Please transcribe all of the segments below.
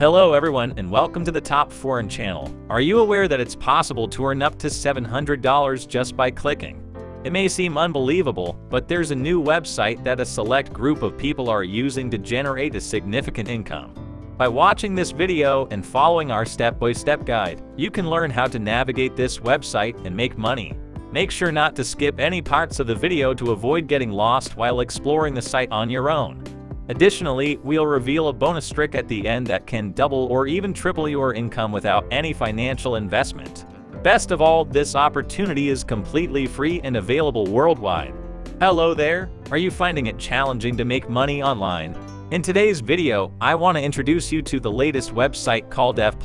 Hello everyone and welcome to the Top Foreign channel. Are you aware that it's possible to earn up to $700 just by clicking? It may seem unbelievable, but there's a new website that a select group of people are using to generate a significant income. By watching this video and following our step-by-step guide, you can learn how to navigate this website and make money. Make sure not to skip any parts of the video to avoid getting lost while exploring the site on your own. Additionally, we'll reveal a bonus trick at the end that can double or even triple your income without any financial investment. Best of all, this opportunity is completely free and available worldwide. Hello there! Are you finding it challenging to make money online? In today's video, I want to introduce you to the latest website called F+.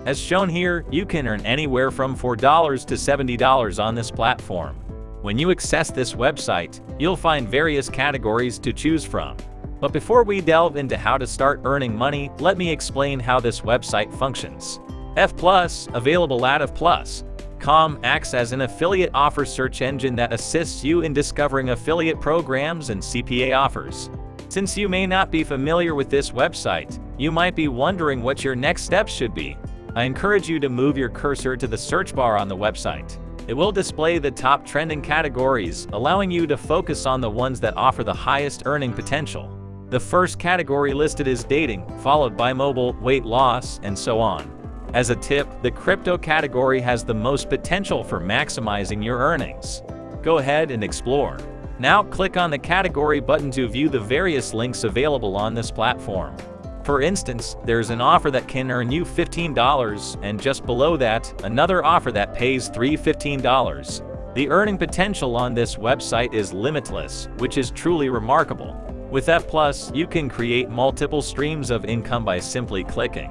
As shown here, you can earn anywhere from $4 to $70 on this platform. When you access this website, you'll find various categories to choose from. But before we delve into how to start earning money, let me explain how this website functions. F+, available at F+.com, acts as an affiliate offer search engine that assists you in discovering affiliate programs and CPA offers. Since you may not be familiar with this website, you might be wondering what your next steps should be. I encourage you to move your cursor to the search bar on the website. It will display the top trending categories, allowing you to focus on the ones that offer the highest earning potential. The first category listed is dating, followed by mobile, weight loss, and so on. As a tip, the crypto category has the most potential for maximizing your earnings. Go ahead and explore. Now click on the category button to view the various links available on this platform. For instance, there's an offer that can earn you $15, and just below that, another offer that pays $15. The earning potential on this website is limitless, which is truly remarkable. With F+, you can create multiple streams of income by simply clicking.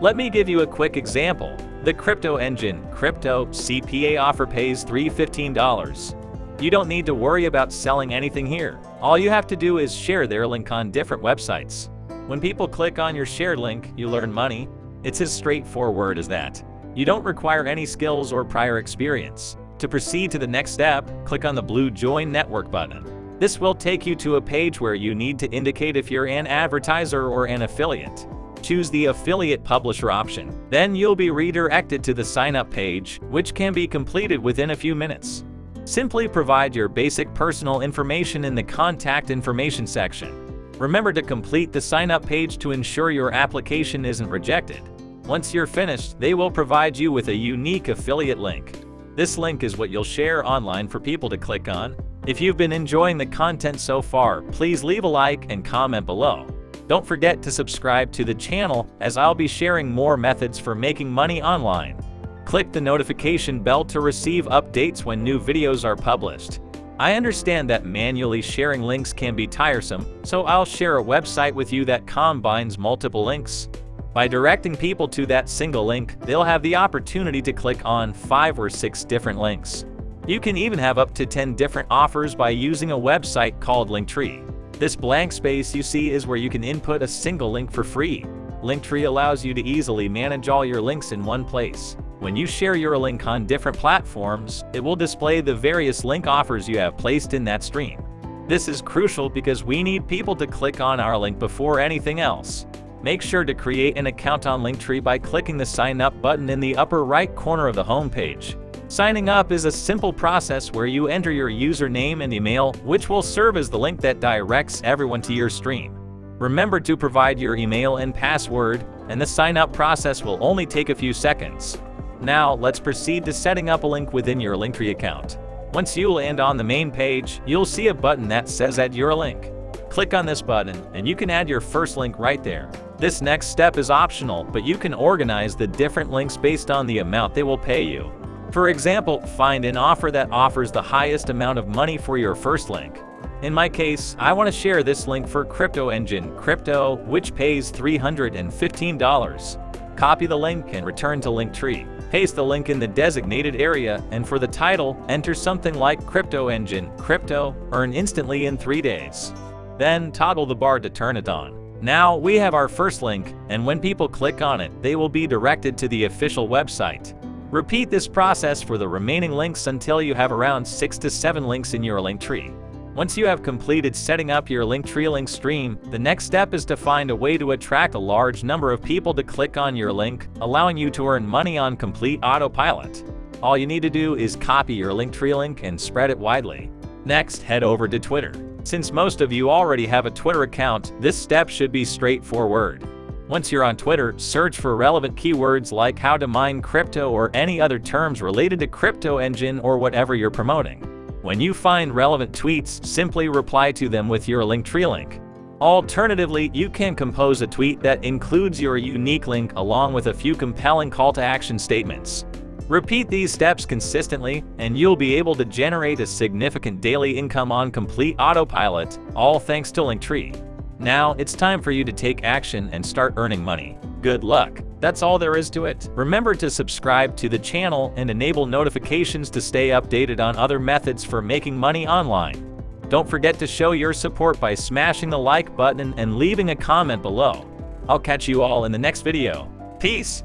Let me give you a quick example. The crypto engine, Crypto CPA offer pays $15. You don't need to worry about selling anything here. All you have to do is share their link on different websites. When people click on your shared link, you earn money. It's as straightforward as that. You don't require any skills or prior experience. To proceed to the next step, click on the blue Join Network button. This will take you to a page where you need to indicate if you're an advertiser or an affiliate. Choose the Affiliate Publisher option. Then you'll be redirected to the sign-up page, which can be completed within a few minutes. Simply provide your basic personal information in the Contact Information section. Remember to complete the sign-up page to ensure your application isn't rejected. Once you're finished, they will provide you with a unique affiliate link. This link is what you'll share online for people to click on. If you've been enjoying the content so far, please leave a like and comment below. Don't forget to subscribe to the channel, as I'll be sharing more methods for making money online. Click the notification bell to receive updates when new videos are published. I understand that manually sharing links can be tiresome, so I'll share a website with you that combines multiple links. By directing people to that single link, they'll have the opportunity to click on 5 or 6 different links. You can even have up to 10 different offers by using a website called Linktree. This blank space you see is where you can input a single link for free. Linktree allows you to easily manage all your links in one place. When you share your link on different platforms, it will display the various link offers you have placed in that stream. This is crucial because we need people to click on our link before anything else. Make sure to create an account on Linktree by clicking the Sign Up button in the upper right corner of the homepage. Signing up is a simple process where you enter your username and email, which will serve as the link that directs everyone to your stream. Remember to provide your email and password, and the sign-up process will only take a few seconds. Now, let's proceed to setting up a link within your Linktree account. Once you land on the main page, you'll see a button that says Add Your Link. Click on this button, and you can add your first link right there. This next step is optional, but you can organize the different links based on the amount they will pay you. For example, find an offer that offers the highest amount of money for your first link. In my case, I want to share this link for Crypto Engine Crypto, which pays $315. Copy the link and return to Linktree. Paste the link in the designated area, and for the title, enter something like Crypto Engine Crypto, earn instantly in 3 days. Then toggle the bar to turn it on. Now we have our first link, and when people click on it, they will be directed to the official website. Repeat this process for the remaining links until you have around 6 to 7 links in your Linktree. Once you have completed setting up your Linktree link stream, the next step is to find a way to attract a large number of people to click on your link, allowing you to earn money on complete autopilot. All you need to do is copy your Linktree link and spread it widely. Next, head over to Twitter. Since most of you already have a Twitter account, this step should be straightforward. Once you're on Twitter, search for relevant keywords like how to mine crypto or any other terms related to crypto engine or whatever you're promoting. When you find relevant tweets, simply reply to them with your Linktree link. Alternatively, you can compose a tweet that includes your unique link along with a few compelling call-to-action statements. Repeat these steps consistently, and you'll be able to generate a significant daily income on complete autopilot, all thanks to Linktree. Now, it's time for you to take action and start earning money. Good luck! That's all there is to it. Remember to subscribe to the channel and enable notifications to stay updated on other methods for making money online. Don't forget to show your support by smashing the like button and leaving a comment below. I'll catch you all in the next video. Peace!